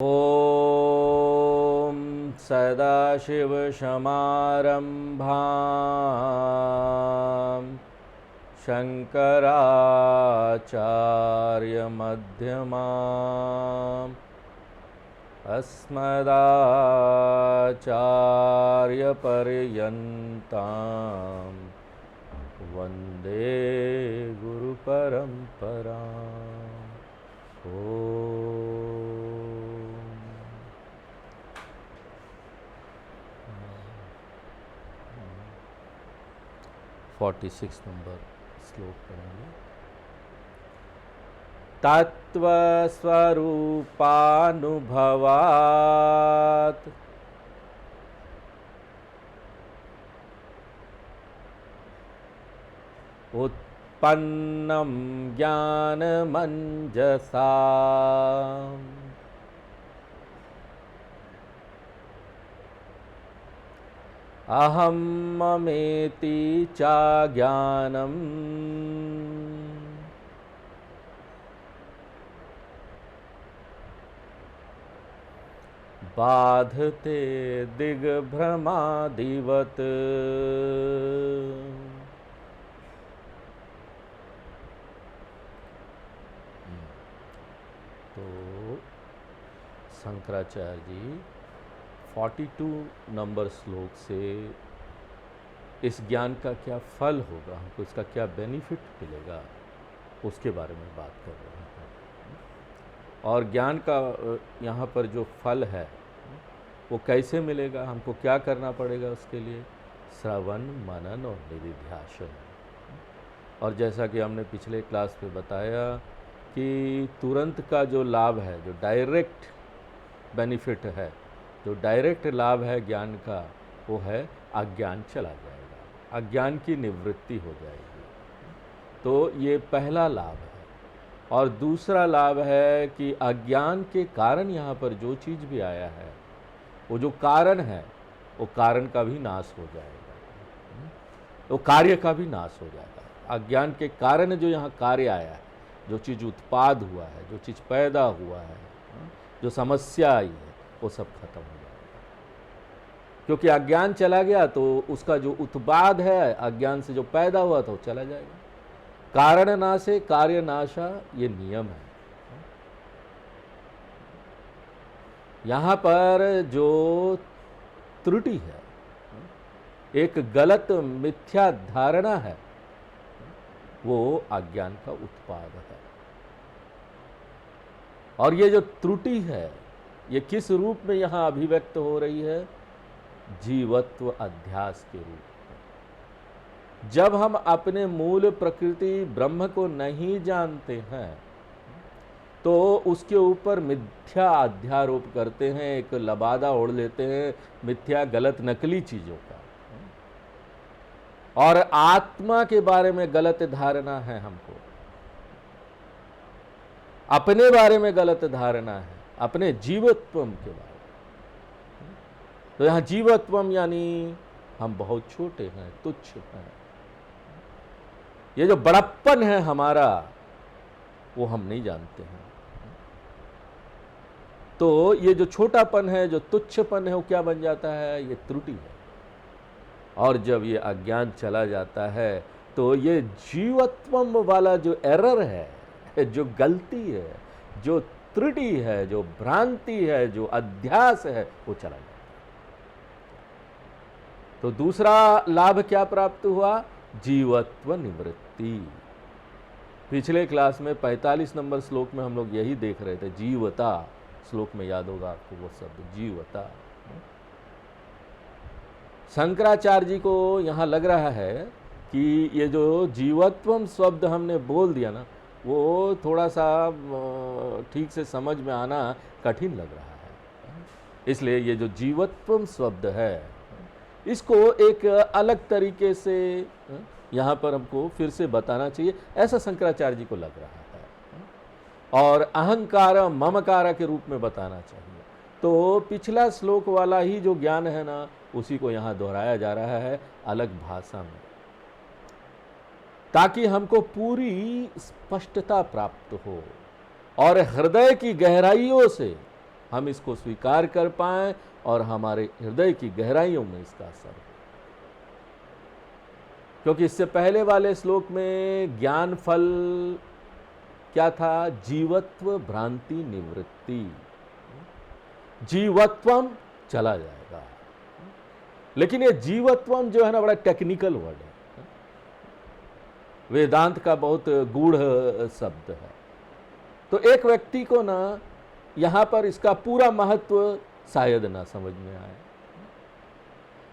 ॐ सदाशिवसमारम्भां शङ्कराचार्यमध्यमाम् अस्मदाचार्यपर्यन्तां वन्दे गुरुपरम्पराम्। ॐ 46 नंबर श्लोक पढ़ेंगे। तत्वस्वरूपानुभवात् उत्पन्नं ज्ञानमञ्जसा अहं ममेति चाज्ञानम् बाधते दिग्भ्रमादिवत्। तो शंकराचार्य जी 42 नंबर श्लोक से इस ज्ञान का क्या फल होगा, हमको इसका क्या बेनिफिट मिलेगा, उसके बारे में बात कर रहे हैं। और ज्ञान का यहाँ पर जो फल है वो कैसे मिलेगा, हमको क्या करना पड़ेगा उसके लिए? श्रवण, मनन और निधिध्यासन। और जैसा कि हमने पिछले क्लास में बताया कि तुरंत का जो लाभ है, जो डायरेक्ट बेनिफिट है, जो डायरेक्ट लाभ है ज्ञान का, वो है अज्ञान चला जाएगा, अज्ञान की निवृत्ति हो जाएगी। तो ये पहला लाभ है। और दूसरा लाभ है कि अज्ञान के कारण यहाँ पर जो चीज़ भी आया है, वो जो कारण है, वो कारण का भी नाश हो जाएगा, वो कार्य का भी नाश हो जाएगा। अज्ञान के कारण जो यहाँ कार्य आया है, जो चीज़ उत्पाद हुआ है, जो चीज़ पैदा हुआ है, जो समस्या आई है, वो सब खत्म हो जाएगा। क्योंकि अज्ञान चला गया तो उसका जो उत्पाद है, अज्ञान से जो पैदा हुआ था, वो चला जाएगा। कारण नाशे कार्य नाशा, ये नियम है। यहाँ पर जो त्रुटि है, एक गलत मिथ्या धारणा है, वो अज्ञान का उत्पाद है। और ये जो त्रुटि है, ये किस रूप में यहाँ अभिव्यक्त हो रही है? जीवत्व अध्यास के रूप में। जब हम अपने मूल प्रकृति ब्रह्म को नहीं जानते हैं तो उसके ऊपर मिथ्या अध्यारोप करते हैं, एक लबादा ओढ़ लेते हैं मिथ्या गलत नकली चीजों का। और आत्मा के बारे में गलत धारणा है, हमको अपने बारे में गलत धारणा है, अपने जीवत्वम के बारे में। तो यहां जीवत्वम यानी हम बहुत छोटे हैं, तुच्छ हैं। ये जो बड़प्पन है हमारा, वो हम नहीं जानते हैं। तो ये जो छोटापन है, जो तुच्छपन है, वो क्या बन जाता है? ये त्रुटि है। और जब ये अज्ञान चला जाता है तो ये जीवत्वम वाला जो एरर है, जो गलती है, जो त्रुटि है, जो भ्रांति है, जो अध्यास है, वो चला जाता है। तो दूसरा लाभ क्या प्राप्त हुआ? जीवत्व निवृत्ति। पिछले क्लास में 45 नंबर श्लोक में हम लोग यही देख रहे थे, जीवता श्लोक में याद होगा आपको वो शब्द, जीवता। शंकराचार्य जी को यहाँ लग रहा है कि ये जो जीवत्वम शब्द हमने बोल दिया ना, वो थोड़ा सा ठीक से समझ में आना कठिन लग रहा है। इसलिए ये जो जीवत्वम शब्द है, इसको एक अलग तरीके से यहाँ पर हमको फिर से बताना चाहिए, ऐसा शंकराचार्य जी को लग रहा है। और अहंकार ममकार के रूप में बताना चाहिए। तो पिछला श्लोक वाला ही जो ज्ञान है ना, उसी को यहाँ दोहराया जा रहा है अलग भाषा में, ताकि हमको पूरी स्पष्टता प्राप्त हो और हृदय की गहराइयों से हम इसको स्वीकार कर पाएं और हमारे हृदय की गहराइयों में इसका असर हो। क्योंकि इससे पहले वाले श्लोक में ज्ञान फल क्या था? जीवत्व भ्रांति निवृत्ति। जीवत्वम चला जाएगा, लेकिन ये जीवत्वम जो है ना, बड़ा टेक्निकल वर्ड है, वेदांत का बहुत गूढ़ शब्द है। तो एक व्यक्ति को ना यहां पर इसका पूरा महत्व शायद ना समझ में आए।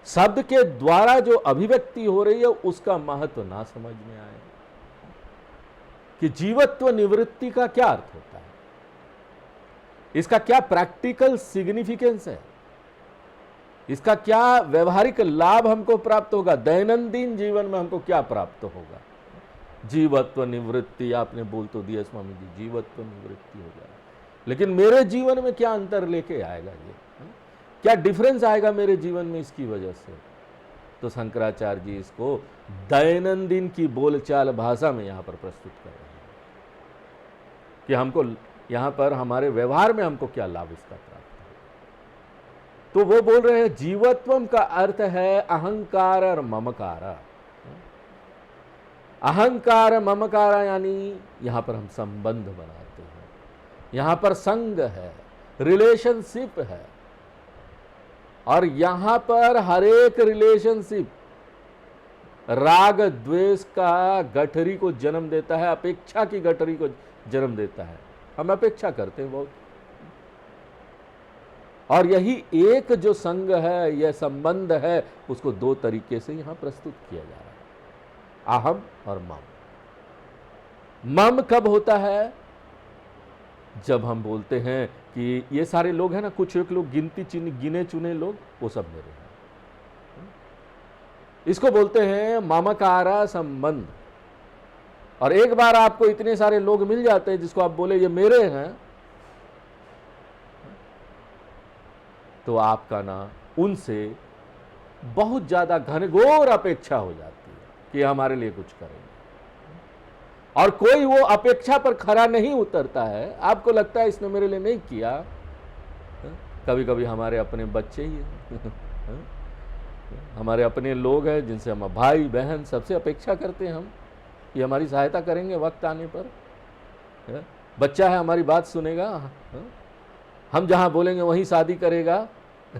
शब्द के द्वारा जो अभिव्यक्ति हो रही है उसका महत्व ना समझ में आए कि जीवत्व निवृत्ति का क्या अर्थ होता है, इसका क्या प्रैक्टिकल सिग्निफिकेंस है, इसका क्या व्यवहारिक लाभ हमको प्राप्त होगा, दैनंदिन जीवन में हमको क्या प्राप्त होगा। जीवत्व निवृत्ति आपने बोल तो दिया स्वामी जी, जीवत्व निवृत्ति हो जाए, लेकिन मेरे जीवन में क्या अंतर लेके आएगा ये, क्या डिफरेंस आएगा मेरे जीवन में इसकी वजह से? तो शंकराचार्य जी इसको दैनंदिन की बोलचाल भाषा में यहां पर प्रस्तुत कर रहे हैं कि हमको यहां पर हमारे व्यवहार में हमको क्या लाभ इसका प्राप्त है। तो वो बोल रहे हैं जीवत्वम का अर्थ है अहंकार और ममकार। अहंकार ममकार यानी यहां पर हम संबंध बनाते हैं, यहां पर संग है, रिलेशनशिप है, और यहां पर हर एक रिलेशनशिप राग द्वेष का गठरी को जन्म देता है, अपेक्षा की गठरी को जन्म देता है। हम अपेक्षा करते हैं बहुत, और यही एक जो संग है, यह संबंध है, उसको दो तरीके से यहां प्रस्तुत किया जा रहा है, अहम और मम। मम कब होता है? जब हम बोलते हैं कि ये सारे लोग हैं ना, कुछ एक लोग गिने चुने लोग, वो सब मेरे हैं, इसको बोलते हैं ममकारा संबंध। और एक बार आपको इतने सारे लोग मिल जाते हैं जिसको आप बोले ये मेरे हैं, तो आपका ना उनसे बहुत ज्यादा घनघोर अपेक्षा हो जाती है कि हमारे लिए कुछ करेंगे, और कोई वो अपेक्षा पर खरा नहीं उतरता है। आपको लगता है इसने मेरे लिए नहीं किया। कभी कभी हमारे अपने बच्चे ही हैं, हमारे अपने लोग हैं जिनसे हम भाई बहन सबसे अपेक्षा करते हैं हम, ये हमारी सहायता करेंगे वक्त आने पर। बच्चा है, हमारी बात सुनेगा, हम जहां बोलेंगे वहीं शादी करेगा।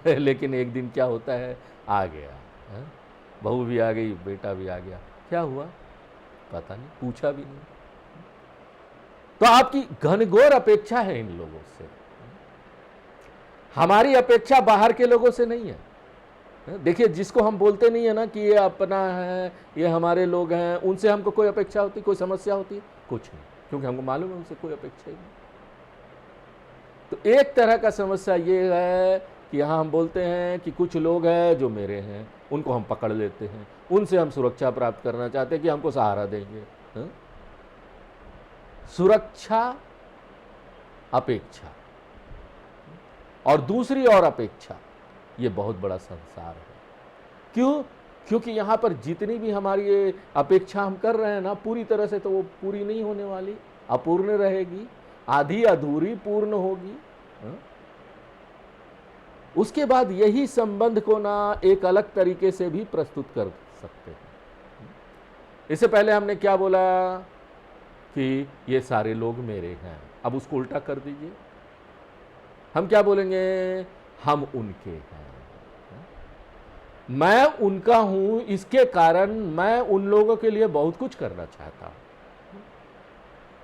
लेकिन एक दिन क्या होता है, आ गया, बहू भी आ गई, बेटा भी आ गया, क्या हुआ पता नहीं, पूछा भी नहीं। तो आपकी घनघोर अपेक्षा है इन लोगों से, हमारी अपेक्षा बाहर के लोगों से नहीं है। देखिए, जिसको हम बोलते नहीं है ना कि ये अपना है, ये हमारे लोग हैं, उनसे हमको कोई अपेक्षा होती, कोई समस्या होती? कुछ नहीं, क्योंकि हमको मालूम है उनसे कोई अपेक्षा ही नहीं। तो एक तरह का समस्या ये है कि यहाँ हम बोलते हैं कि कुछ लोग हैं जो मेरे हैं, उनको हम पकड़ लेते हैं, उनसे हम सुरक्षा प्राप्त करना चाहते हैं कि हमको सहारा देंगे। सुरक्षा, अपेक्षा और दूसरी और अपेक्षा, ये बहुत बड़ा संसार है। क्यों? क्योंकि यहां पर जितनी भी हमारी ये अपेक्षा हम कर रहे हैं ना, पूरी तरह से तो वो पूरी नहीं होने वाली, अपूर्ण रहेगी, आधी अधूरी पूर्ण होगी। उसके बाद यही संबंध को ना एक अलग तरीके से भी प्रस्तुत कर सकते हैं। इससे पहले हमने क्या बोला कि ये सारे लोग मेरे हैं, अब उसको उल्टा कर दीजिए, हम क्या बोलेंगे? हम उनके हैं, मैं उनका हूं, इसके कारण मैं उन लोगों के लिए बहुत कुछ करना चाहता हूं।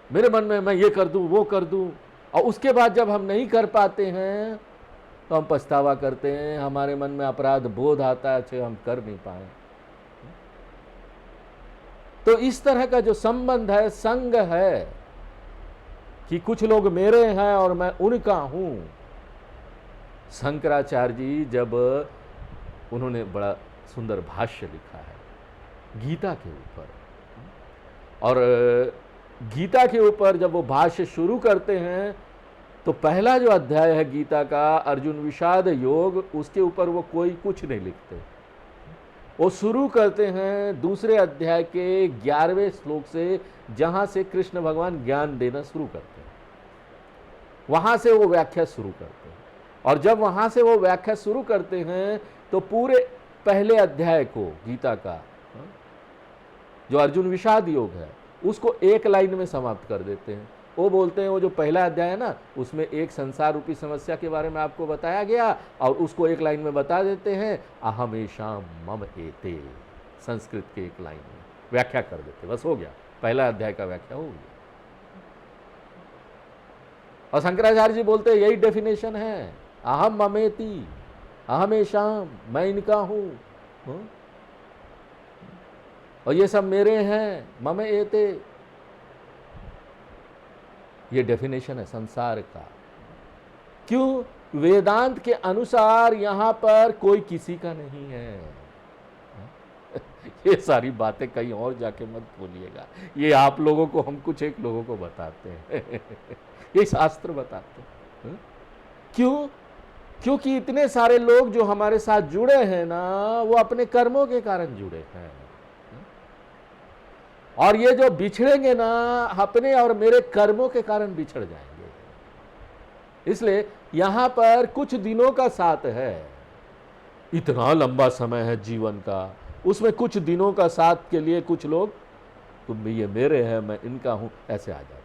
मेरे मन में मैं ये कर दूं, वो कर दूं, और उसके बाद जब हम नहीं कर पाते हैं तो हम पछतावा करते हैं, हमारे मन में अपराध बोध आता है, हम कर नहीं पाए। तो इस तरह का जो संबंध है, संग है, कि कुछ लोग मेरे हैं और मैं उनका हूं। शंकराचार्य जी जब उन्होंने बड़ा सुंदर भाष्य लिखा है गीता के ऊपर, और गीता के ऊपर जब वो भाष्य शुरू करते हैं तो पहला जो अध्याय है गीता का, अर्जुन विषाद योग, उसके ऊपर वो कोई कुछ नहीं लिखते। वो शुरू करते हैं दूसरे अध्याय के 11वें श्लोक से, जहां से कृष्ण भगवान ज्ञान देना शुरू करते हैं, वहां से वो व्याख्या शुरू करते हैं। और जब वहां से वो व्याख्या शुरू करते हैं तो पूरे पहले अध्याय को गीता का, जो अर्जुन विषाद योग है, उसको एक लाइन में समाप्त कर देते हैं। वो बोलते हैं वो जो पहला अध्याय है ना, उसमें एक संसार रूपी समस्या के बारे में आपको बताया गया और उसको एक लाइन में बता देते हैं, अहमेशाम मम एते, संस्कृत के एक लाइन में व्याख्या कर देते, बस हो गया, पहला अध्याय का व्याख्या हो गया। और शंकराचार्य जी बोलते हैं यही डेफिनेशन है, अहम ममेति, अहमेशाम, मैं इनका हूं, और ये सब मेरे हैं, मम एते, ये डेफिनेशन है संसार का। क्यों? वेदांत के अनुसार यहां पर कोई किसी का नहीं है। ये सारी बातें कहीं और जाके मत बोलिएगा, ये आप लोगों को, हम कुछ एक लोगों को बताते हैं ये शास्त्र बताते हैं। क्यों? क्योंकि इतने सारे लोग जो हमारे साथ जुड़े हैं ना, वो अपने कर्मों के कारण जुड़े हैं, और ये जो बिछड़ेंगे ना, अपने और मेरे कर्मों के कारण बिछड़ जाएंगे। इसलिए यहां पर कुछ दिनों का साथ है, इतना लंबा समय है जीवन का, उसमें कुछ दिनों का साथ के लिए कुछ लोग, तुम भी ये मेरे हैं, मैं इनका हूं, ऐसे आ जाते हैं।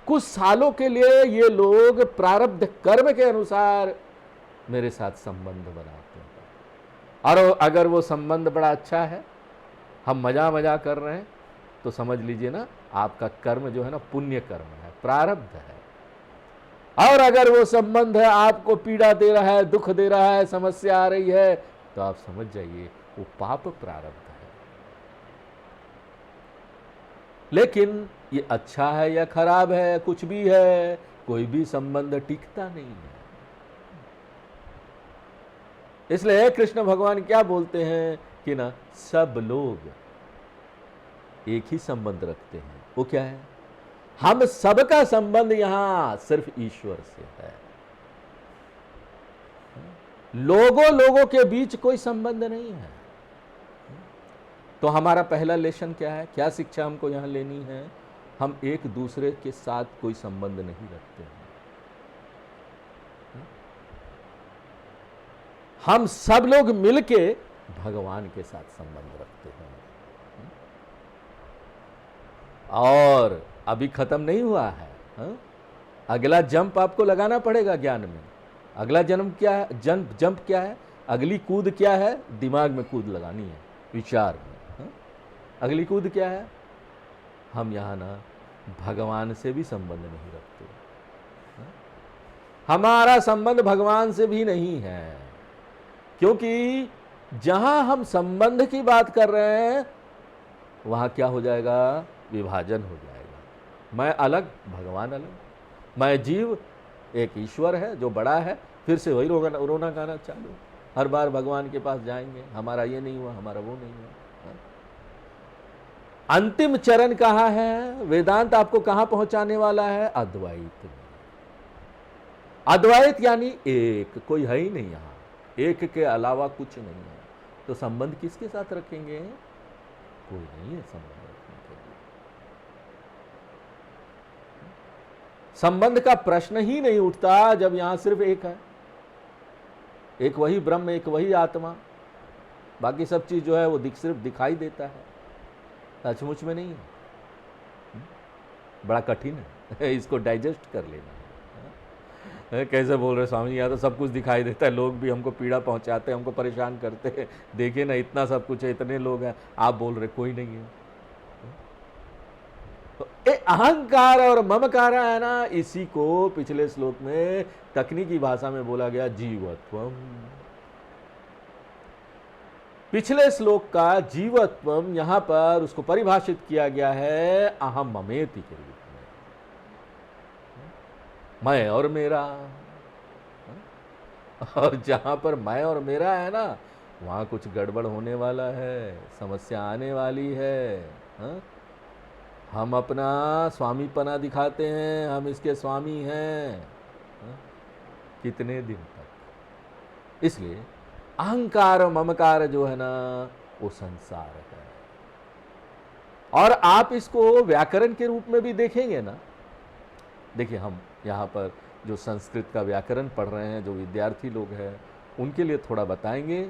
कुछ सालों के लिए ये लोग प्रारब्ध कर्म के अनुसार मेरे साथ संबंध बनाते हैं, और अगर वो संबंध बड़ा अच्छा है, हम मजा कर रहे हैं, तो समझ लीजिए ना, आपका कर्म जो है ना, पुण्य कर्म है, प्रारब्ध है। और अगर वो संबंध है आपको पीड़ा दे रहा है, दुख दे रहा है, समस्या आ रही है, तो आप समझ जाइए वो पाप प्रारब्ध है। लेकिन ये अच्छा है या खराब है, कुछ भी है, कोई भी संबंध टिकता नहीं है। इसलिए कृष्ण भगवान क्या बोलते हैं कि ना, सब लोग एक ही संबंध रखते हैं, वो क्या है? हम सबका संबंध यहां सिर्फ ईश्वर से है। लोगों के बीच कोई संबंध नहीं है। तो हमारा पहला लेसन क्या है, क्या शिक्षा हमको यहां लेनी है? हम एक दूसरे के साथ कोई संबंध नहीं रखते हैं। हम सब लोग मिलके भगवान के साथ संबंध रखते हैं। और अभी खत्म नहीं हुआ है, अगला जंप आपको लगाना पड़ेगा ज्ञान में। अगला जन्म क्या है, जंप क्या है, अगली कूद क्या है? दिमाग में कूद लगानी है, विचार में। अगली कूद क्या है? हम यहाँ ना भगवान से भी संबंध नहीं रखते, हमारा संबंध भगवान से भी नहीं है, क्योंकि जहां हम संबंध की बात कर रहे हैं वहां क्या हो जाएगा? विभाजन हो जाएगा। मैं अलग, भगवान अलग, मैं जीव, एक ईश्वर है जो बड़ा है, फिर से वही रोना गाना चालू, हर बार भगवान के पास जाएंगे, हमारा ये नहीं हुआ, हमारा वो नहीं हुआ। अंतिम चरण कहाँ है? वेदांत आपको कहां पहुंचाने वाला है? अद्वैत में। अद्वैत यानी एक, कोई है ही नहीं यहां, एक के अलावा कुछ नहीं है। तो संबंध किसके साथ रखेंगे? कोई नहीं है संबंध रखने के लिए। संबंध का प्रश्न ही नहीं उठता जब यहां सिर्फ एक है, एक वही ब्रह्म, एक वही आत्मा, बाकी सब चीज जो है वो सिर्फ दिखाई देता है, सचमुच में नहीं है। बड़ा कठिन है इसको डाइजेस्ट कर लेना। कैसे बोल रहे स्वामी जी, यहाँ तो सब कुछ दिखाई देता है, लोग भी हमको पीड़ा पहुंचाते हैं, हमको परेशान करते हैं, देखिए ना इतना सब कुछ है, इतने लोग हैं, आप बोल रहे कोई नहीं है। तो अहंकार और ममकार है ना, इसी को पिछले श्लोक में तकनीकी भाषा में बोला गया जीवत्वम। पिछले श्लोक का जीवत्वम यहां पर उसको परिभाषित किया गया है अहम ममेति के रूप में, मैं और मेरा। और जहां पर मैं और मेरा है ना, वहां कुछ गड़बड़ होने वाला है, समस्या आने वाली है। हम अपना स्वामीपना दिखाते हैं, हम इसके स्वामी हैं, कितने दिन तक? इसलिए अहंकार और ममकार जो है ना, वो संसार है। और आप इसको व्याकरण के रूप में भी देखेंगे ना, देखिए हम यहाँ पर जो संस्कृत का व्याकरण पढ़ रहे हैं, जो विद्यार्थी लोग हैं, उनके लिए थोड़ा बताएंगे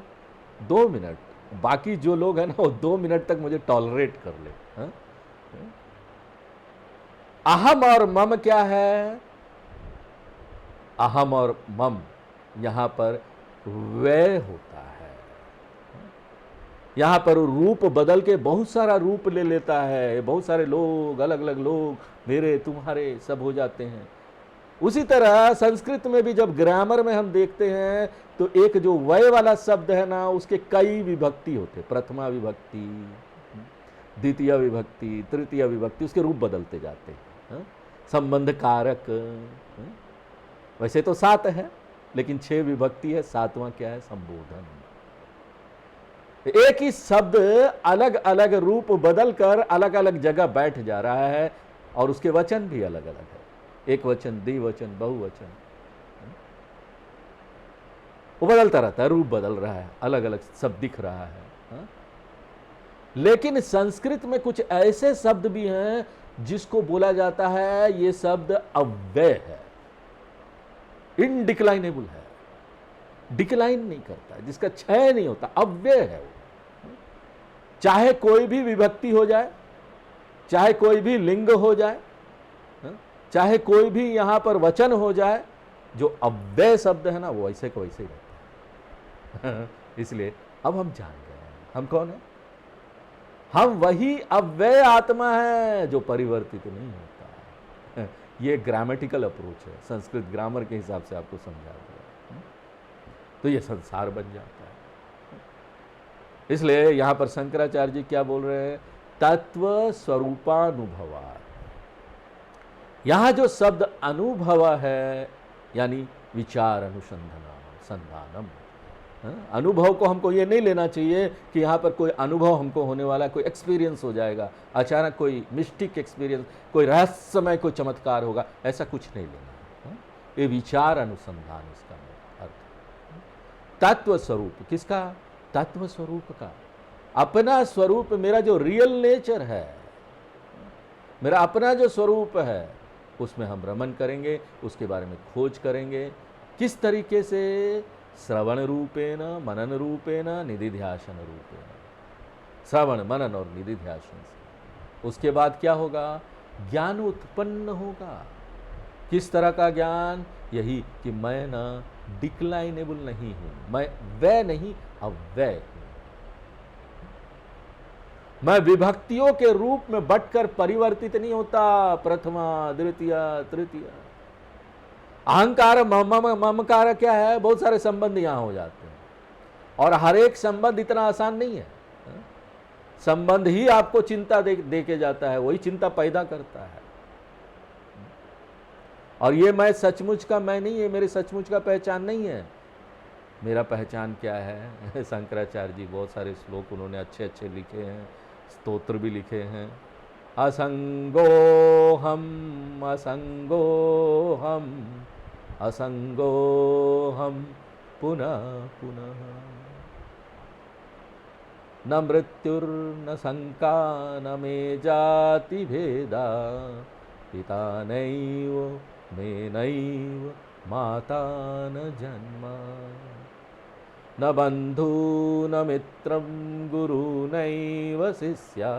2 मिनट। बाकी जो लोग हैं ना, वो 2 मिनट तक मुझे टॉलरेट कर ले। हाँ? अहम और मम क्या है? अहम और मम यहां पर व्यय होता है। यहां पर रूप बदल के बहुत सारा रूप ले लेता है, बहुत सारे लोग, अलग अलग लोग, मेरे तुम्हारे सब हो जाते हैं। उसी तरह संस्कृत में भी जब ग्रामर में हम देखते हैं तो एक जो वय वाला शब्द है ना, उसके कई विभक्ति होते, प्रथमा विभक्ति, द्वितीय विभक्ति, तृतीय विभक्ति, उसके रूप बदलते जाते हैं। हाँ? संबंध कारक, हाँ? वैसे तो 7 है, लेकिन 6 विभक्ति है, 7वां क्या है? संबोधन। एक ही शब्द अलग अलग रूप बदलकर अलग अलग जगह बैठ जा रहा है, और उसके वचन भी अलग अलग है। एक वचन, द्विवचन, बहुवचन, वो बदलता रहता है, रूप बदल रहा है, अलग अलग शब्द दिख रहा है। हाँ? लेकिन संस्कृत में कुछ ऐसे शब्द भी हैं जिसको बोला जाता है ये शब्द अव्यय है, इनडिक्लाइनेबल है, डिक्लाइन नहीं करता, जिसका क्षय नहीं होता, अव्यय है वो। चाहे कोई भी विभक्ति हो जाए, चाहे कोई भी लिंग हो जाए, चाहे कोई भी यहां पर वचन हो जाए, जो अव्यय शब्द है ना, वो वैसे का वैसे ही रहता है। इसलिए अब हम जान गए हम कौन है। हम वही अव्यय आत्मा है जो परिवर्तित नहीं होता है। ये ग्रामेटिकल अप्रोच है, संस्कृत ग्रामर के हिसाब से आपको समझा दिया, तो ये संसार बन जाता है। इसलिए यहां पर शंकराचार्य जी क्या बोल रहे हैं? तत्व स्वरूपानुभवा। यहां जो शब्द अनुभव है, यानी विचार अनुसंधान संधानम। अनुभव को हमको ये नहीं लेना चाहिए कि यहाँ पर कोई अनुभव हमको होने वाला, कोई एक्सपीरियंस हो जाएगा, अचानक कोई मिस्टिक एक्सपीरियंस, कोई रहस्यमय कोई चमत्कार होगा, ऐसा कुछ नहीं लेना। ये विचार अनुसंधान इसका अर्थ। तत्व स्वरूप किसका? तत्व स्वरूप का, अपना स्वरूप, मेरा जो रियल नेचर है, मेरा अपना जो स्वरूप है, उसमें हम रमन करेंगे, उसके बारे में खोज करेंगे। किस तरीके से? श्रवण रूपेण, मनन रूपेण, निधिध्यासन रूपेण। श्रवण, मनन और निधिध्यासन से उसके बाद क्या होगा? ज्ञान उत्पन्न होगा। किस तरह का ज्ञान? यही कि मैं ना डिक्लाइनेबल नहीं हूं, मैं वै नहीं अव्यय हूं। मैं विभक्तियों के रूप में बंटकर परिवर्तित नहीं होता, प्रथमा, द्वितीय, तृतीय। अहंकार, ममकार क्या है? बहुत सारे संबंध यहां हो जाते हैं, और हर एक संबंध इतना आसान नहीं है। संबंध ही आपको चिंता दे के जाता है, वही चिंता पैदा करता है। और ये मैं सचमुच का मैं नहीं है, मेरे सचमुच का पहचान नहीं है। मेरा पहचान क्या है? शंकराचार्य जी बहुत सारे श्लोक उन्होंने अच्छे अच्छे लिखे हैं, स्तोत्र भी लिखे हैं। असंगोहम असंगोहम असंगोहम पुनः पुनः, न मृत्युर्न शंका न मे जाति भेदा, पिता नैव मे नैव माता न जन्म, न बंधु न मित्रं गुरु नैव शिष्या।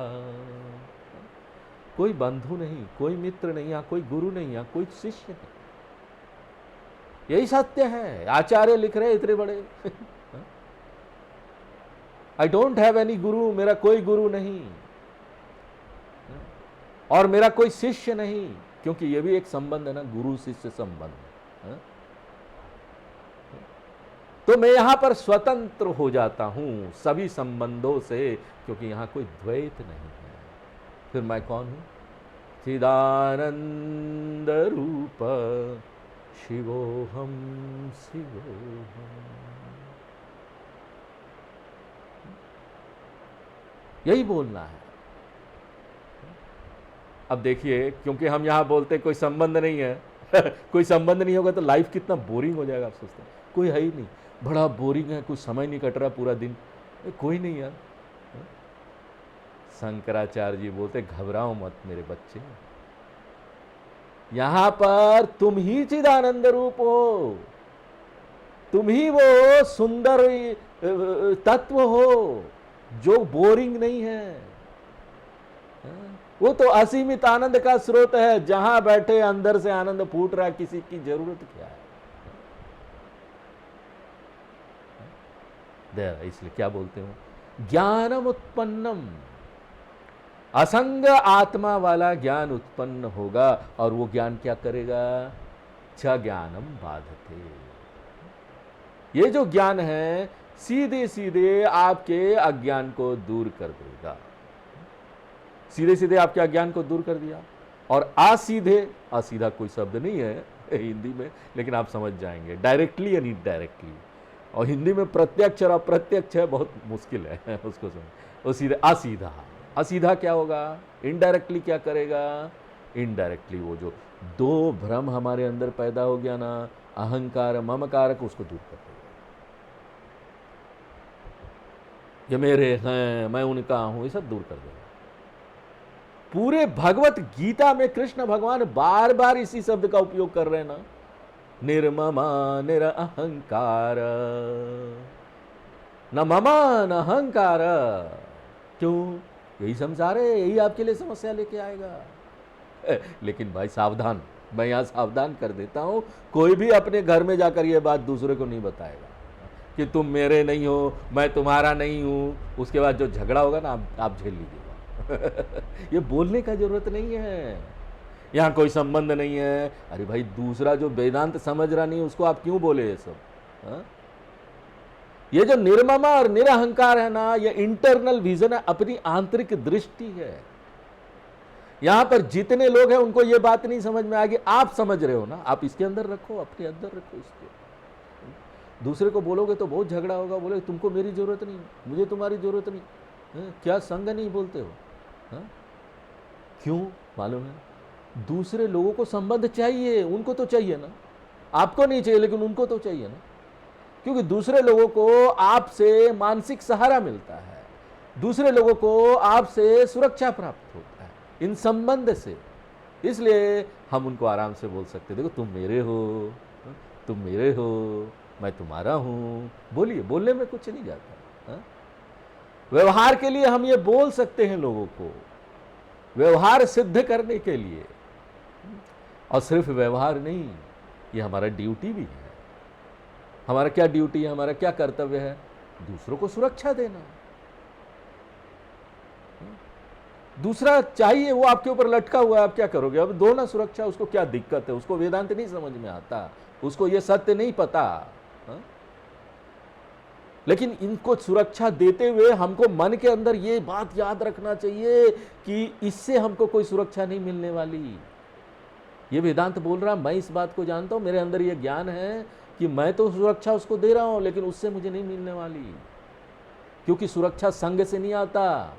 कोई बंधु नहीं, कोई मित्र नहीं, या कोई गुरु नहीं, या कोई शिष्य नहीं। यही सत्य है। आचार्य लिख रहे इतने बड़े। आई डोंट हैव एनी गुरु, मेरा कोई गुरु नहीं, और मेरा कोई शिष्य नहीं, क्योंकि यह भी एक संबंध है ना, गुरु शिष्य संबंध। तो मैं यहां पर स्वतंत्र हो जाता हूं सभी संबंधों से, क्योंकि यहां कोई द्वैत नहीं है। फिर मैं कौन हूं? चिदानंद रूप शिवोहम शिवोहम। यही बोलना है। अब देखिए, क्योंकि हम यहां बोलते कोई संबंध नहीं है, कोई संबंध नहीं होगा तो लाइफ कितना बोरिंग हो जाएगा। आप सोचते हैं कोई है ही नहीं, बड़ा बोरिंग है, कुछ समय नहीं कट रहा पूरा दिन, कोई नहीं यार। शंकराचार्य जी बोलते घबराओ मत मेरे बच्चे, यहां पर तुम ही चिदानंद रूप हो, तुम ही वो सुंदर तत्व हो जो बोरिंग नहीं है। वो तो असीमित आनंद का स्रोत है, जहां बैठे अंदर से आनंद फूट रहा है, किसी की जरूरत क्या है। इसलिए क्या बोलते हो, ज्ञानम उत्पन्नम, असंग आत्मा वाला ज्ञान उत्पन्न होगा, और वो ज्ञान क्या करेगा, च ज्ञानम बाधते, ये जो ज्ञान है सीधे सीधे आपके अज्ञान को दूर कर देगा। सीधे सीधे आपके अज्ञान को दूर कर दिया। और असीधा कोई शब्द नहीं है हिंदी में, लेकिन आप समझ जाएंगे, डायरेक्टली या इनडायरेक्टली। और हिंदी में प्रत्यक्ष और अप्रत्यक्ष है, बहुत मुश्किल है उसको समझ। वो सीधे असीधा, असीधा क्या होगा, इनडायरेक्टली क्या करेगा, इनडायरेक्टली वो जो दो भ्रम हमारे अंदर पैदा हो गया ना, अहंकार ममकार को, उसको दूर कर देगा। ये मेरे हैं, मैं उनका हूं, ये सब दूर कर देगा। पूरे भगवत गीता में कृष्ण भगवान बार बार इसी शब्द का उपयोग कर रहे हैं ना, निर्ममा निरअहंकार, न ममा न अहंकार। क्यों, यही संसार है, यही आपके लिए समस्या लेके आएगा। लेकिन भाई सावधान, मैं यहां सावधान कर देता हूं, कोई भी अपने घर में जाकर यह बात दूसरे को नहीं बताएगा कि तुम मेरे नहीं हो, मैं तुम्हारा नहीं हूं। उसके बाद जो झगड़ा होगा ना, आप झेल लीजिएगा। ये बोलने का जरूरत नहीं है, यहां कोई संबंध नहीं है। अरे भाई, दूसरा जो वेदांत समझ रहा नहीं उसको आप क्यों बोले ये सब। हा? ये जो निर्ममा और निरअहंकार है ना, ये इंटरनल विजन है, अपनी आंतरिक दृष्टि है। यहां पर जितने लोग हैं उनको ये बात नहीं समझ में आएगी, आप समझ रहे हो ना, आप इसके अंदर रखो, अपने अंदर रखो इसको। दूसरे को बोलोगे तो बहुत झगड़ा होगा, बोले तुमको मेरी जरूरत नहीं, मुझे तुम्हारी जरूरत नहीं, क्या संग नहीं बोलते हो। हा? क्यों मालूम है, दूसरे लोगों को संबंध चाहिए, उनको तो चाहिए ना, आपको नहीं चाहिए लेकिन उनको तो चाहिए ना, क्योंकि दूसरे लोगों को आपसे मानसिक सहारा मिलता है, दूसरे लोगों को आपसे सुरक्षा प्राप्त होता है इन संबंध से। इसलिए हम उनको आराम से बोल सकते, देखो तुम मेरे हो, तुम मेरे हो, मैं तुम्हारा हूं। बोलिए, बोलने में कुछ नहीं जाता। हा? व्यवहार के लिए हम ये बोल सकते हैं लोगों को, व्यवहार सिद्ध करने के लिए। और सिर्फ व्यवहार नहीं, ये हमारा ड्यूटी भी है। हमारा क्या ड्यूटी है, हमारा क्या कर्तव्य है, दूसरों को सुरक्षा देना। दूसरा चाहिए, वो आपके ऊपर लटका हुआ है, आप क्या करोगे, अब दो ना सुरक्षा, उसको क्या दिक्कत है, उसको वेदांत नहीं समझ में आता, उसको ये सत्य नहीं पता। हा? लेकिन इनको सुरक्षा देते हुए हमको मन के अंदर ये बात याद रखना चाहिए कि इससे हमको कोई सुरक्षा नहीं मिलने वाली। ये वेदांत बोल रहा, मैं इस बात को जानता हूं, मेरे अंदर ये ज्ञान है कि मैं तो सुरक्षा उसको दे रहा हूं, लेकिन उससे मुझे नहीं मिलने वाली, क्योंकि सुरक्षा संग से नहीं आता,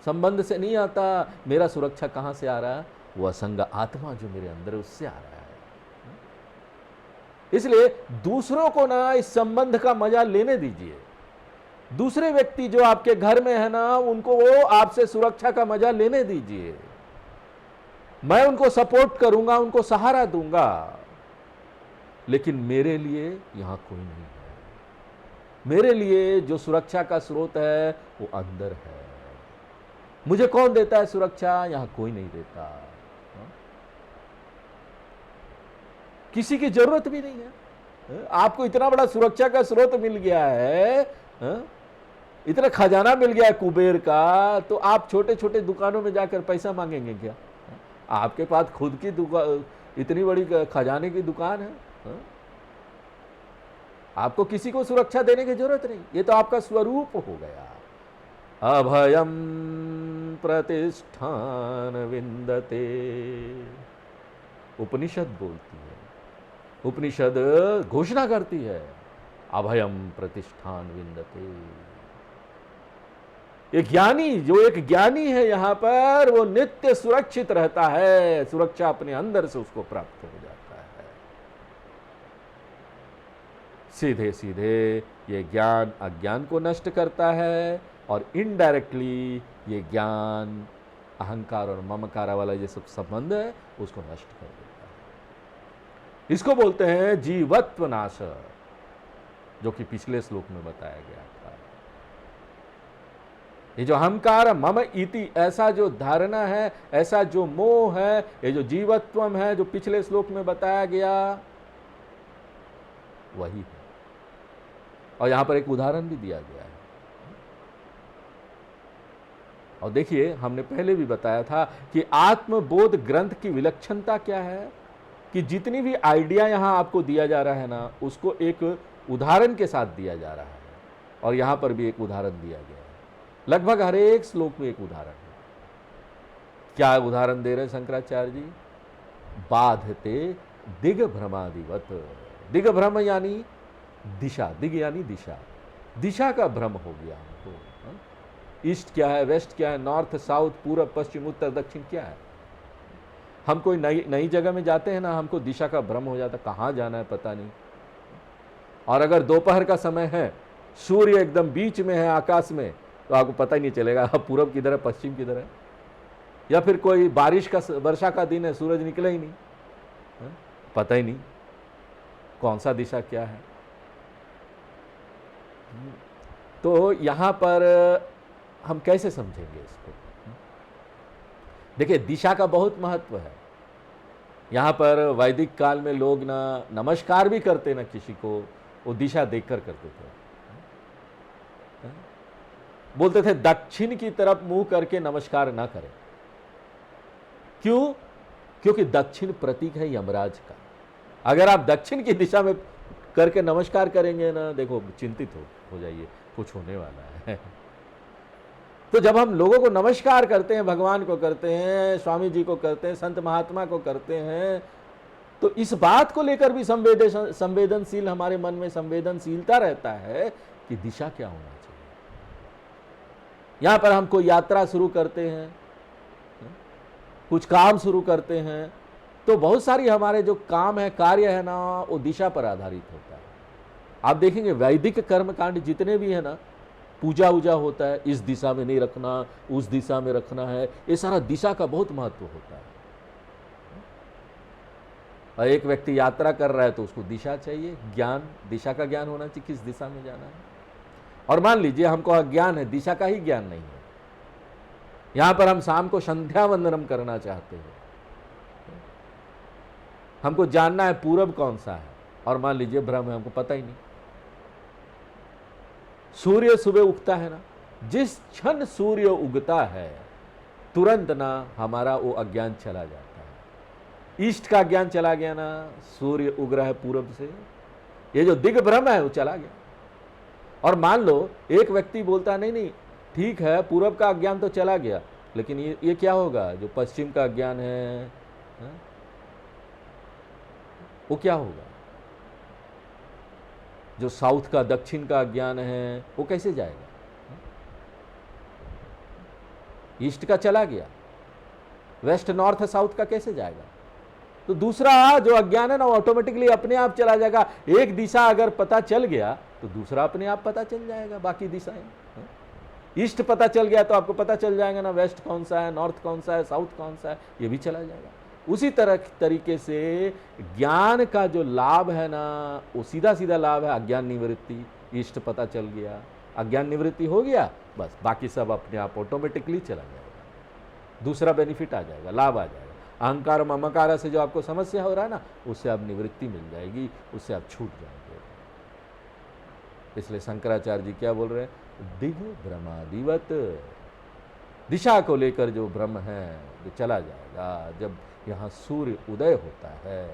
संबंध से नहीं आता। मेरा सुरक्षा कहां से आ रहा है, वो असंग आत्मा जो मेरे अंदर है उससे आ रहा है। इसलिए दूसरों को ना इस संबंध का मजा लेने दीजिए। दूसरे व्यक्ति जो आपके घर में है ना, उनको वो आपसे सुरक्षा का मजा लेने दीजिए। मैं उनको सपोर्ट करूंगा, उनको सहारा दूंगा, लेकिन मेरे लिए यहां कोई नहीं है। मेरे लिए जो सुरक्षा का स्रोत है वो अंदर है। मुझे कौन देता है सुरक्षा, यहां कोई नहीं देता, किसी की जरूरत भी नहीं है। आपको इतना बड़ा सुरक्षा का स्रोत मिल गया है, इतना खजाना मिल गया है कुबेर का, तो आप छोटे छोटे दुकानों में जाकर पैसा मांगेंगे क्या। आपके पास खुद की दुकान, इतनी बड़ी खजाने की दुकान है। आपको किसी को सुरक्षा देने की जरूरत नहीं, ये तो आपका स्वरूप हो गया। अभयम प्रतिष्ठान विंदते, उपनिषद बोलती है, उपनिषद घोषणा करती है, अभयम प्रतिष्ठान विंदते। एक ज्ञानी, जो एक ज्ञानी है यहां पर, वो नित्य सुरक्षित रहता है, सुरक्षा अपने अंदर से उसको प्राप्त हो जाता है। सीधे सीधे ये ज्ञान अज्ञान को नष्ट करता है, और इनडायरेक्टली ये ज्ञान अहंकार और ममकार वाला ये सब संबंध है उसको नष्ट कर देता है। इसको बोलते हैं जीवत्व नाश, जो कि पिछले श्लोक में बताया गया था। ये जो अहंकार मम इति, ऐसा जो धारणा है, ऐसा जो मोह है, ये जो जीवत्वम है जो पिछले श्लोक में बताया गया, वही है। और यहां पर एक उदाहरण भी दिया गया है। और देखिए, हमने पहले भी बताया था कि आत्मबोध ग्रंथ की विलक्षणता क्या है कि जितनी भी आइडिया यहां आपको दिया जा रहा है ना, उसको एक उदाहरण के साथ दिया जा रहा है। और यहां पर भी एक उदाहरण दिया गया है, लगभग हर एक श्लोक में एक उदाहरण है। क्या उदाहरण दे रहे शंकराचार्य जी? बाधते दिग्भ्रमादिवत। दिग्भ्रम यानी दिशा, दिग यानी दिशा, दिशा का भ्रम हो गया हमको। ईस्ट क्या है, वेस्ट क्या है, नॉर्थ साउथ, पूर्व पश्चिम उत्तर दक्षिण क्या है। हम कोई नई जगह में जाते हैं ना, हमको दिशा का भ्रम हो जाता, कहाँ जाना है पता नहीं। और अगर दोपहर का समय है, सूर्य एकदम बीच में है आकाश में, तो आपको पता ही नहीं चलेगा पूर्व किधर है पश्चिम किधर है। या फिर कोई बारिश का, वर्षा का दिन है, सूरज निकला ही नहीं, पता ही नहीं कौन सा दिशा क्या है। तो यहां पर हम कैसे समझेंगे इसको? देखिए, दिशा का बहुत महत्व है। यहां पर वैदिक काल में लोग ना नमस्कार भी करते ना किसी को, वो दिशा देखकर करते थे। बोलते थे दक्षिण की तरफ मुंह करके नमस्कार ना करें। क्यों? क्योंकि दक्षिण प्रतीक है यमराज का। अगर आप दक्षिण की दिशा में करके नमस्कार करेंगे ना, देखो चिंतित हो जाइए, कुछ होने वाला है। तो जब हम लोगों को नमस्कार करते हैं, भगवान को करते हैं, स्वामी जी को करते हैं, संत महात्मा को करते हैं, तो इस बात को लेकर भी संवेदनशील, हमारे मन में संवेदनशीलता रहता है कि दिशा क्या होना चाहिए। यहां पर हम कोई यात्रा शुरू करते हैं, कुछ काम शुरू करते हैं, तो बहुत सारी हमारे जो काम है, कार्य है ना, वो दिशा पर आधारित होता है। आप देखेंगे वैदिक कर्मकांड जितने भी है ना, पूजा वूजा होता है, इस दिशा में नहीं रखना, उस दिशा में रखना है, ये सारा दिशा का बहुत महत्व होता है। और एक व्यक्ति यात्रा कर रहा है तो उसको दिशा चाहिए, ज्ञान, दिशा का ज्ञान होना चाहिए, किस दिशा में जाना है। और मान लीजिए हमको अज्ञान है, दिशा का ही ज्ञान नहीं है। यहां पर हम शाम को संध्या वंदनम करना चाहते हैं, हमको जानना है पूरब कौन सा है, और मान लीजिए भ्रम है, हमको पता ही नहीं। सूर्य सुबह उगता है ना, जिस क्षण सूर्य उगता है तुरंत ना हमारा वो अज्ञान चला जाता है। ईस्ट का ज्ञान चला गया ना, सूर्य उग रहा है पूरब से, ये जो दिग्भ्रम है वो चला गया। और मान लो एक व्यक्ति बोलता है नहीं ठीक है, पूरब का अज्ञान तो चला गया, लेकिन ये क्या होगा, जो पश्चिम का अज्ञान है वो क्या होगा, जो साउथ का, दक्षिण का अज्ञान है वो कैसे जाएगा। ईस्ट का चला गया, वेस्ट नॉर्थ साउथ का कैसे जाएगा। तो दूसरा जो अज्ञान है ना, वो ऑटोमेटिकली अपने आप चला जाएगा। एक दिशा अगर पता चल गया तो दूसरा अपने आप पता चल जाएगा, बाकी दिशाएं। ईस्ट पता चल गया तो आपको पता चल जाएगा ना, वेस्ट कौन सा है, नॉर्थ कौन सा है, साउथ कौन सा है, ये भी चला जाएगा। उसी तरीके से ज्ञान का जो लाभ है ना, वो सीधा सीधा लाभ है अज्ञान निवृत्ति। ईष्ट पता चल गया, अज्ञान निवृत्ति हो गया, बस बाकी सब अपने आप ऑटोमेटिकली चला जाएगा। दूसरा बेनिफिट आ जाएगा, लाभ आ जाएगा। अहंकार ममकार से जो आपको समस्या हो रहा है ना, उससे आप निवृत्ति मिल जाएगी, उससे आप छूट जाएंगे। इसलिए शंकराचार्य जी क्या बोल रहे हैं, दिग भ्रमादिवत, दिशा को लेकर जो भ्रम है वो चला जाएगा जब यहाँ सूर्य उदय होता है,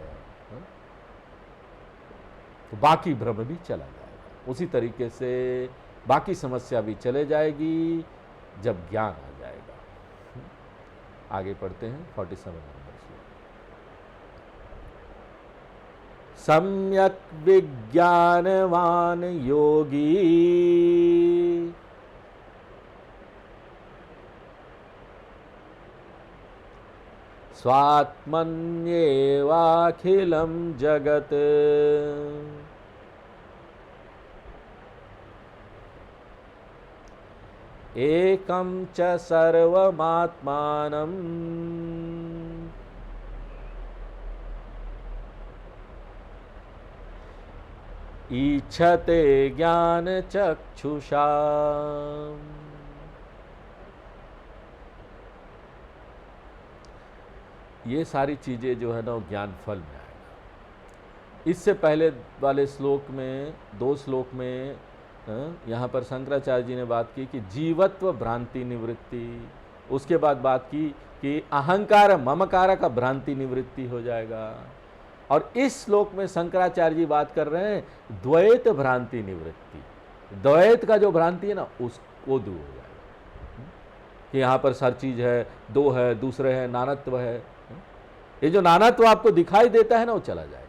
तो बाकी भ्रम भी चला जाएगा। उसी तरीके से बाकी समस्या भी चले जाएगी जब ज्ञान आ जाएगा। आगे पढ़ते हैं 47 नंबर से। सम्यक विज्ञानवान योगी स्वात्मन्येवाखिलं जगत् एकं च सर्वमात्मानं ईक्षते ज्ञान चक्षुषा। ये सारी चीजें जो है ना वो ज्ञान फल में आएगा। इससे पहले वाले श्लोक में, 2 श्लोक में यहाँ पर शंकराचार्य जी ने बात की कि जीवत्व भ्रांति निवृत्ति, उसके बाद बात की कि अहंकार ममकार का भ्रांति निवृत्ति हो जाएगा, और इस श्लोक में शंकराचार्य जी बात कर रहे हैं द्वैत भ्रांति निवृत्ति। द्वैत का जो भ्रांति है ना उसको दूर हो जाएगा कि यहाँ पर हर चीज है, 2 है, दूसरे है, नानत्व है। ये जो नानत्व आपको दिखाई देता है ना वो चला जाएगा।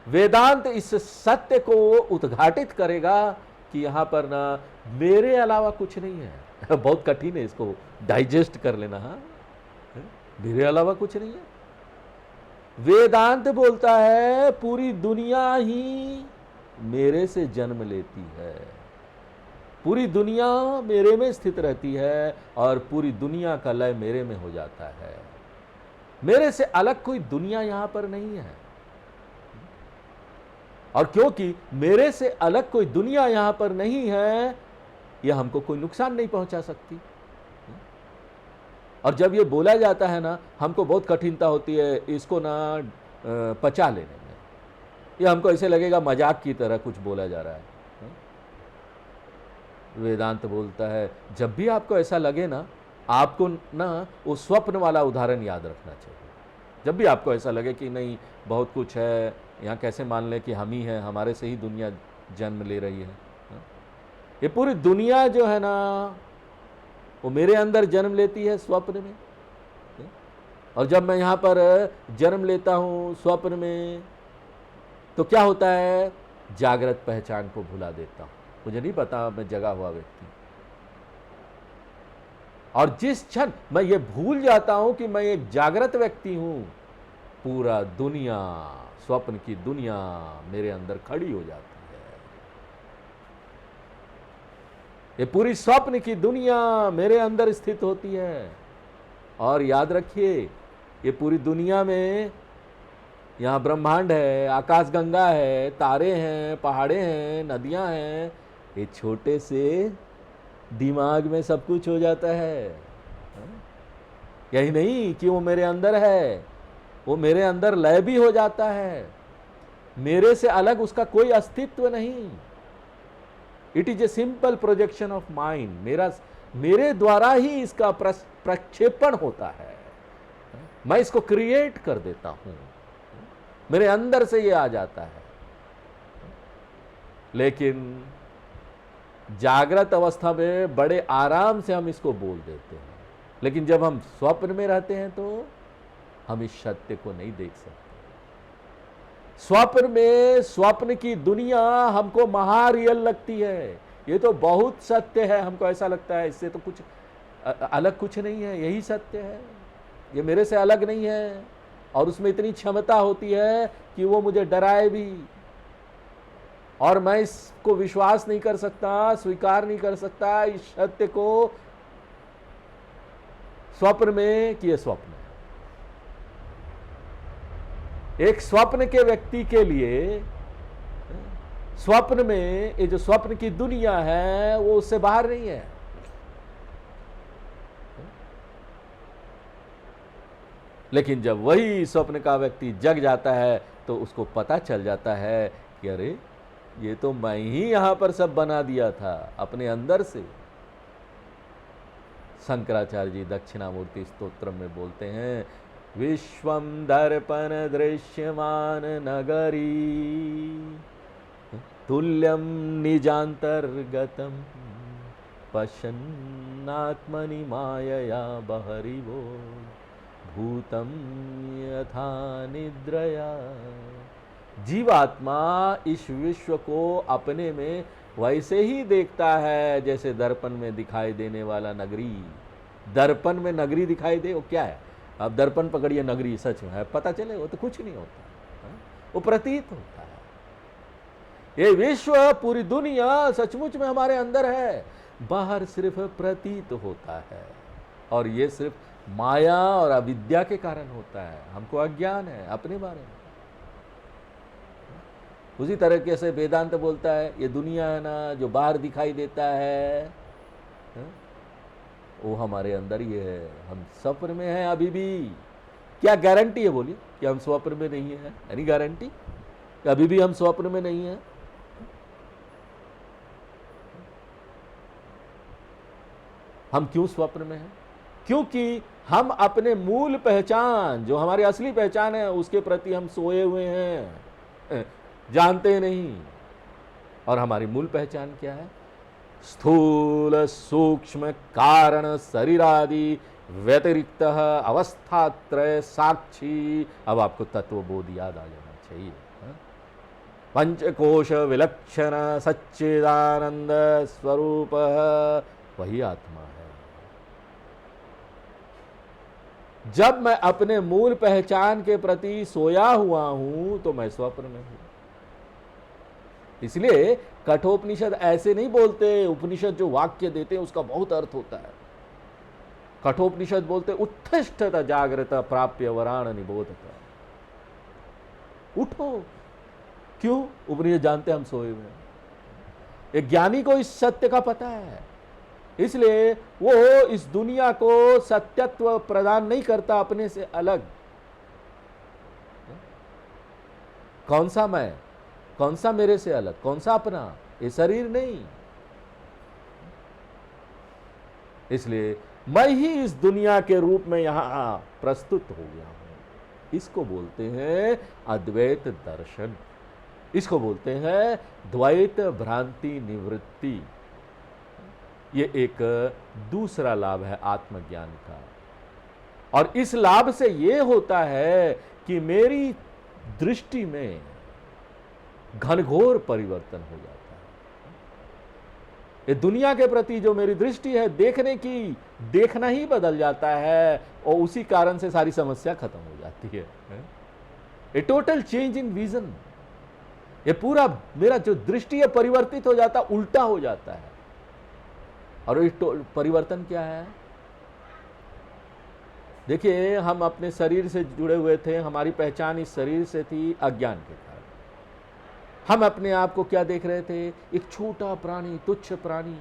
वेदांत इस सत्य को उद्घाटित करेगा कि यहां पर ना मेरे अलावा कुछ नहीं है। बहुत कठिन है इसको डाइजेस्ट कर लेना। हाँ, मेरे अलावा कुछ नहीं है। वेदांत बोलता है पूरी दुनिया ही मेरे से जन्म लेती है, पूरी दुनिया मेरे में स्थित रहती है और पूरी दुनिया का लय मेरे में हो जाता है। मेरे से अलग कोई दुनिया यहां पर नहीं है, और क्योंकि मेरे से अलग कोई दुनिया यहां पर नहीं है, यह हमको कोई नुकसान नहीं पहुंचा सकती। और जब ये बोला जाता है ना, हमको बहुत कठिनता होती है इसको ना पचा लेने में। ये हमको ऐसे लगेगा मजाक की तरह कुछ बोला जा रहा है। वेदांत बोलता है जब भी आपको ऐसा लगे ना, आपको ना वो स्वप्न वाला उदाहरण याद रखना चाहिए। जब भी आपको ऐसा लगे कि नहीं बहुत कुछ है, यहाँ कैसे मान लें कि हम ही हैं, हमारे से ही दुनिया जन्म ले रही है, ये पूरी दुनिया जो है ना वो मेरे अंदर जन्म लेती है स्वप्न में। और जब मैं यहाँ पर जन्म लेता हूँ स्वप्न में तो क्या होता है, जागृत पहचान को भुला देता हूँ, मुझे नहीं पता मैं जगा हुआ व्यक्ति। और जिस क्षण मैं ये भूल जाता हूं कि मैं एक जागृत व्यक्ति हूं, पूरा दुनिया, स्वप्न की दुनिया मेरे अंदर खड़ी हो जाती है। ये पूरी स्वप्न की दुनिया मेरे अंदर स्थित होती है। और याद रखिए ये पूरी दुनिया में यहाँ ब्रह्मांड है, आकाशगंगा है, तारे हैं, पहाड़े हैं, नदियां हैं, ये छोटे से दिमाग में सब कुछ हो जाता है। यही नहीं कि वो मेरे अंदर है, वो मेरे अंदर लय भी हो जाता है। मेरे से अलग उसका कोई अस्तित्व नहीं। It is a simple projection of mind. मेरे द्वारा ही इसका प्रक्षेपण होता है। मैं इसको क्रिएट कर देता हूं, मेरे अंदर से ये आ जाता है। लेकिन जागृत अवस्था में बड़े आराम से हम इसको बोल देते हैं, लेकिन जब हम स्वप्न में रहते हैं तो हम इस सत्य को नहीं देख सकते। स्वप्न में स्वप्न की दुनिया हमको महारियल लगती है, ये तो बहुत सत्य है, हमको ऐसा लगता है इससे तो कुछ अलग कुछ नहीं है, यही सत्य है, ये मेरे से अलग नहीं है। और उसमें इतनी क्षमता होती है कि वो मुझे डराए भी, और मैं इसको विश्वास नहीं कर सकता, स्वीकार नहीं कर सकता इस सत्य को स्वप्न में कि यह स्वप्न है। एक स्वप्न के व्यक्ति के लिए स्वप्न में ये जो स्वप्न की दुनिया है वो उससे बाहर नहीं है। लेकिन जब वही स्वप्न का व्यक्ति जग जाता है तो उसको पता चल जाता है कि अरे ये तो मैं ही यहां पर सब बना दिया था अपने अंदर से। शंकराचार्य जी दक्षिणामूर्ति स्तोत्र में बोलते हैं, विश्वम दर्पण दृश्यमान नगरी तुल्यम निजांतर्गतम पश्यन्नात्मनि मायया बहरिवो भूतम यथा निद्रया। जीवात्मा इस विश्व को अपने में वैसे ही देखता है जैसे दर्पण में दिखाई देने वाला नगरी। दर्पण में नगरी दिखाई दे वो क्या है, अब दर्पण पकड़िए नगरी सच में है, पता चले वो तो कुछ नहीं होता, वो प्रतीत होता है। ये विश्व पूरी दुनिया सचमुच में हमारे अंदर है, बाहर सिर्फ प्रतीत होता है। और ये सिर्फ माया और अविद्या के कारण होता है, हमको अज्ञान है अपने बारे में। उसी तरीके से वेदांत बोलता है ये दुनिया है ना जो बाहर दिखाई देता है, वो हमारे अंदर ही है, हम स्वप्न में हैं अभी भी। क्या गारंटी है बोलिए कि हम स्वप्न में नहीं है? एनी गारंटी कि अभी भी हम स्वप्न में नहीं है? हम क्यों स्वप्न में हैं? क्योंकि हम अपने मूल पहचान, जो हमारी असली पहचान है, उसके प्रति हम सोए हुए हैं, जानते नहीं। और हमारी मूल पहचान क्या है? स्थूल सूक्ष्म कारण शरीरादि व्यतिरिक्त अवस्थात्रय साक्षी। अब आपको तत्वबोध याद आ जाना चाहिए। पंचकोश विलक्षण सच्चिदानंद स्वरूप वही आत्मा है। जब मैं अपने मूल पहचान के प्रति सोया हुआ हूं तो मैं स्वप्न में हूं। इसलिए कठोपनिषद ऐसे नहीं बोलते, उपनिषद जो वाक्य देते हैं उसका बहुत अर्थ होता है। कठोपनिषद बोलते उत्तिष्ठत जागृत प्राप्य वराण निबोधत। उठो। क्यों? उपनिषद जानते हम सोए हुए हैं। एक ज्ञानी को इस सत्य का पता है, इसलिए वो इस दुनिया को सत्यत्व प्रदान नहीं करता अपने से अलग। कौन सा मैं, कौन सा मेरे से अलग, कौन सा अपना? ये शरीर नहीं। इसलिए मैं ही इस दुनिया के रूप में यहां प्रस्तुत हो गया हूं। इसको बोलते हैं अद्वैत दर्शन, इसको बोलते हैं द्वैत भ्रांति निवृत्ति। ये एक दूसरा लाभ है आत्मज्ञान का। और इस लाभ से ये होता है कि मेरी दृष्टि में घनघोर परिवर्तन हो जाता है। ये दुनिया के प्रति जो मेरी दृष्टि है देखने की, देखना ही बदल जाता है, और उसी कारण से सारी समस्या खत्म हो जाती है। ए टोटल चेंज इन विजन। ये पूरा मेरा जो दृष्टि है परिवर्तित हो जाता, उल्टा हो जाता है। और ये परिवर्तन क्या है? देखिए, हम अपने शरीर से जुड़े हुए थे, हमारी पहचान इस शरीर से थी अज्ञान के कारण। हम अपने आप को क्या देख रहे थे? एक छोटा प्राणी, तुच्छ प्राणी।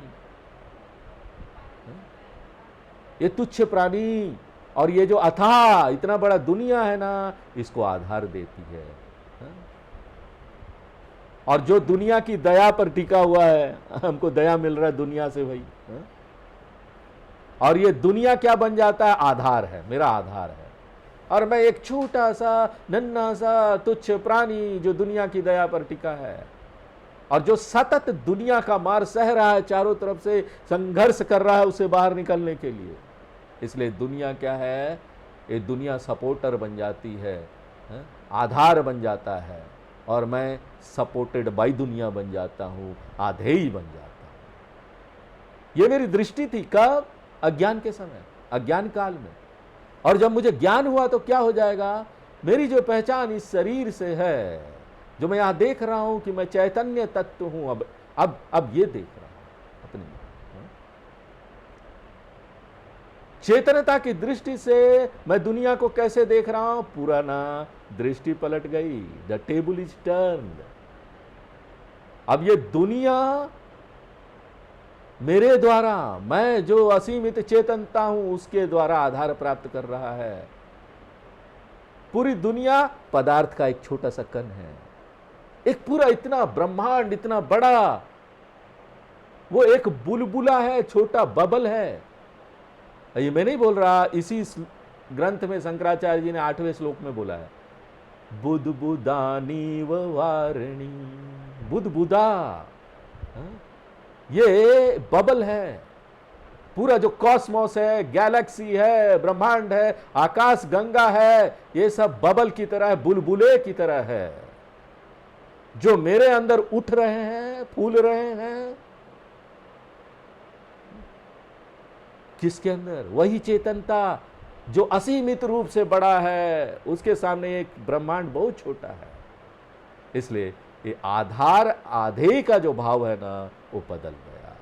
ये तुच्छ प्राणी और ये जो अथाह इतना बड़ा दुनिया है ना, इसको आधार देती है। और जो दुनिया की दया पर टिका हुआ है, हमको दया मिल रहा है दुनिया से भाई। और ये दुनिया क्या बन जाता है? आधार है, मेरा आधार है। और मैं एक छोटा सा नन्हा सा तुच्छ प्राणी जो दुनिया की दया पर टिका है, और जो सतत दुनिया का मार सह रहा है, चारों तरफ से संघर्ष कर रहा है उसे बाहर निकलने के लिए। इसलिए दुनिया क्या है? ये दुनिया सपोर्टर बन जाती है, आधार बन जाता है, और मैं सपोर्टेड बाई दुनिया बन जाता हूं, आधेय बन जाता हूं। ये मेरी दृष्टि थी। कब? अज्ञान के समय, अज्ञान काल में। और जब मुझे ज्ञान हुआ तो क्या हो जाएगा? मेरी जो पहचान इस शरीर से है, जो मैं यहां देख रहा हूं कि मैं चैतन्य तत्व हूं, अब ये देख रहा हूं अपनी चेतनता की दृष्टि से मैं दुनिया को कैसे देख रहा हूं? पुराना दृष्टि पलट गई। The table is turned. अब ये दुनिया मेरे द्वारा, मैं जो असीमित चेतनता हूं उसके द्वारा आधार प्राप्त कर रहा है। पूरी दुनिया पदार्थ का एक छोटा सा कण है। एक पूरा इतना ब्रह्मांड, इतना बड़ा, वो एक बुलबुला है, छोटा बबल है। ये मैं नहीं बोल रहा, इसी ग्रंथ में शंकराचार्य जी ने 8वें श्लोक में बोला है, बुदबुदानीव वारिणी। बुदबुदा, ये बबल है। पूरा जो कॉस्मोस है, गैलेक्सी है, ब्रह्मांड है, आकाश गंगा है, ये सब बबल की तरह है, बुलबुले की तरह है, जो मेरे अंदर उठ रहे हैं, फूल रहे हैं। किसके अंदर? वही चेतनता जो असीमित रूप से बड़ा है, उसके सामने एक ब्रह्मांड बहुत छोटा है। इसलिए ये आधार आधेय का जो भाव है ना, वो बदल गया।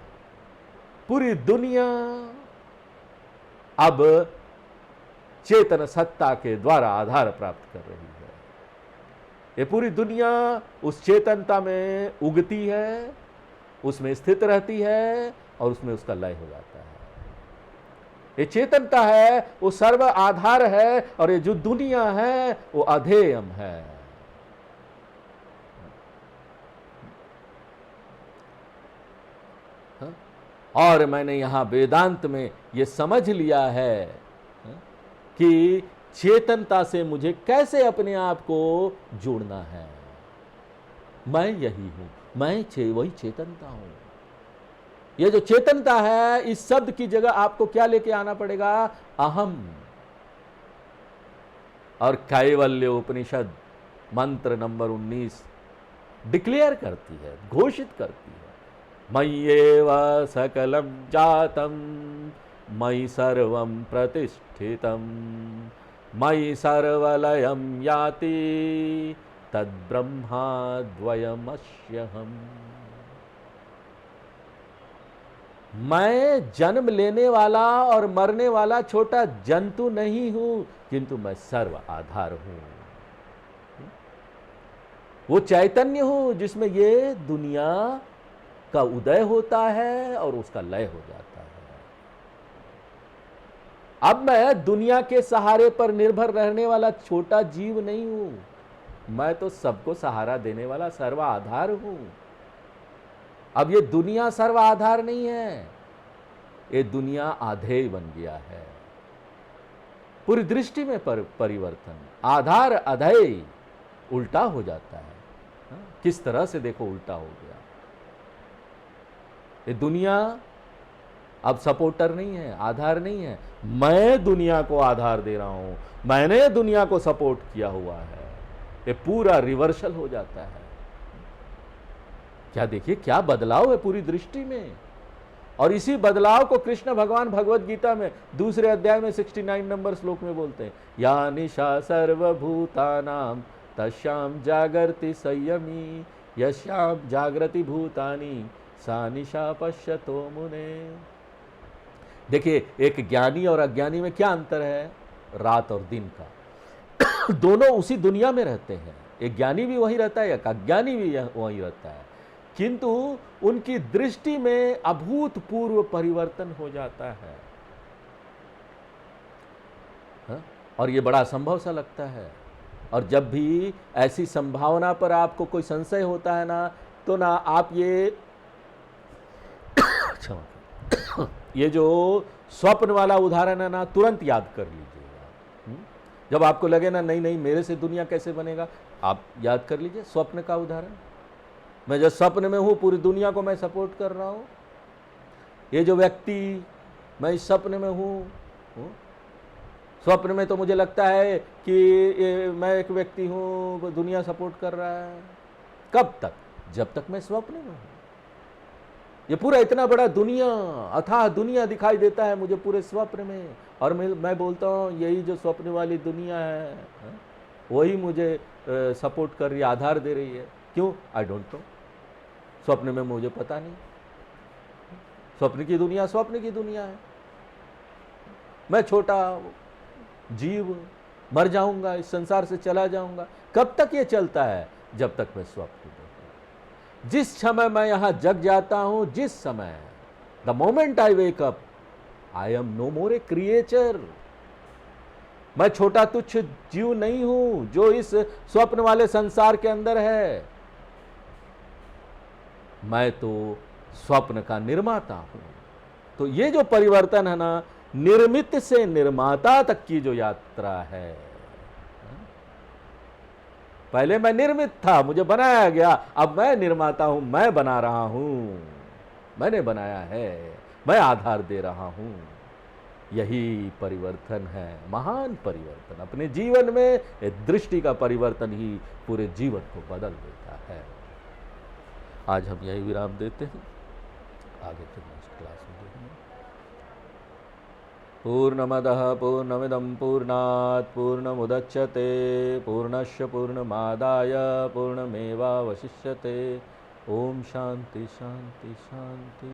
पूरी दुनिया अब चेतन सत्ता के द्वारा आधार प्राप्त कर रही है। ये पूरी दुनिया उस चेतनता में उगती है, उसमें स्थित रहती है और उसमें उसका लय हो जाता है। ये चेतनता है, वो सर्व आधार है, और ये जो दुनिया है वो अधेयम है। हाँ? और मैंने यहां वेदांत में ये समझ लिया है कि चेतनता से मुझे कैसे अपने आप को जोड़ना है। मैं यही हूं, मैं वही चेतनता हूं। ये जो चेतनता है, इस शब्द की जगह आपको क्या लेके आना पड़ेगा? अहम। और कैवल्य उपनिषद मंत्र नंबर 19 डिक्लेयर करती है, घोषित करती है, मय्येव सकलम जातम मयि सर्वम प्रतिष्ठितम मयि सर्वलयम याति तद्ब्रह्मा द्वयमस्यहम्। मैं जन्म लेने वाला और मरने वाला छोटा जंतु नहीं हूं, किंतु मैं सर्व आधार हूं। वो चैतन्य हूं जिसमें ये दुनिया का उदय होता है और उसका लय हो जाता है। अब मैं दुनिया के सहारे पर निर्भर रहने वाला छोटा जीव नहीं हूं, मैं तो सबको सहारा देने वाला सर्व आधार हूं। अब ये दुनिया सर्व आधार नहीं है, ये दुनिया आधेय बन गया है। पूरी दृष्टि में परिवर्तन, आधार अधेय उल्टा हो जाता है। किस तरह से देखो उल्टा हो गया। ये दुनिया अब सपोर्टर नहीं है, आधार नहीं है, मैं दुनिया को आधार दे रहा हूं, मैंने दुनिया को सपोर्ट किया हुआ है। ये पूरा रिवर्सल हो जाता है। क्या देखिए क्या बदलाव है पूरी दृष्टि में। और इसी बदलाव को कृष्ण भगवान भगवत गीता में दूसरे अध्याय में 69 नंबर श्लोक में बोलते हैं, या निशा सर्वभूतानां तस्याम जागर्ति संयमी यस्याम जागृति भूतानि सा निशा पश्यतो मुने। देखिए एक ज्ञानी और अज्ञानी में क्या अंतर है? रात और दिन का। दोनों उसी दुनिया में रहते हैं, एक ज्ञानी भी वहीं रहता है, एक अज्ञानी भी वहीं रहता है, किंतु उनकी दृष्टि में अभूतपूर्व परिवर्तन हो जाता है। हा? और ये बड़ा असंभव सा लगता है। और जब भी ऐसी संभावना पर आपको कोई संशय होता है ना, तो ना आप ये जो स्वप्न वाला उदाहरण है ना, तुरंत याद कर लीजिएगा। जब आपको लगे ना नहीं नहीं मेरे से दुनिया कैसे बनेगा, आप याद कर लीजिए स्वप्न का उदाहरण। मैं जो स्वप्न में हूं, पूरी दुनिया को मैं सपोर्ट कर रहा हूं। ये जो व्यक्ति, मैं इस स्वप्न में हूं, स्वप्न में तो मुझे लगता है कि मैं एक व्यक्ति हूं, दुनिया सपोर्ट कर रहा है। कब तक? जब तक मैं स्वप्न में हूं। ये पूरा इतना बड़ा दुनिया, अथाह दुनिया दिखाई देता है मुझे पूरे स्वप्न में, और मैं बोलता हूँ यही जो स्वप्न वाली दुनिया है, वही मुझे सपोर्ट कर रही है, आधार दे रही है। क्यों? I don't know. स्वप्न में मुझे पता नहीं। स्वप्न की दुनिया स्वप्न की दुनिया है। मैं छोटा जीव मर जाऊंगा, इस संसार से चला जाऊंगा। कब तक ये चलता है? जब तक मैं स्वप्न में हूं। जिस समय मैं यहां जग जाता हूं, जिस समय, the moment I wake up, I am no more a creature. मैं छोटा तुच्छ जीव नहीं हूं जो इस स्वप्न वाले संसार के अंदर है। मैं तो स्वप्न का निर्माता हूं। तो ये जो परिवर्तन है ना, निर्मित से निर्माता तक की जो यात्रा है, पहले मैं निर्मित था, मुझे बनाया गया, अब मैं निर्माता हूं, मैं बना रहा हूं, मैंने बनाया है, मैं आधार दे रहा हूं। यही परिवर्तन है, महान परिवर्तन। अपने जीवन में दृष्टि का परिवर्तन ही पूरे जीवन को बदल देता है। आज हम यही विराम देते हैं, आगे फिर नेक्स्ट क्लास में देखेंगे। पूर्णमदः पूर्णमिदं पूर्णात् पूर्णमुदच्यते पूर्णस्य पूर्णमादाय पूर्णमेवावशिष्यते। ओम शांति शांति शांति।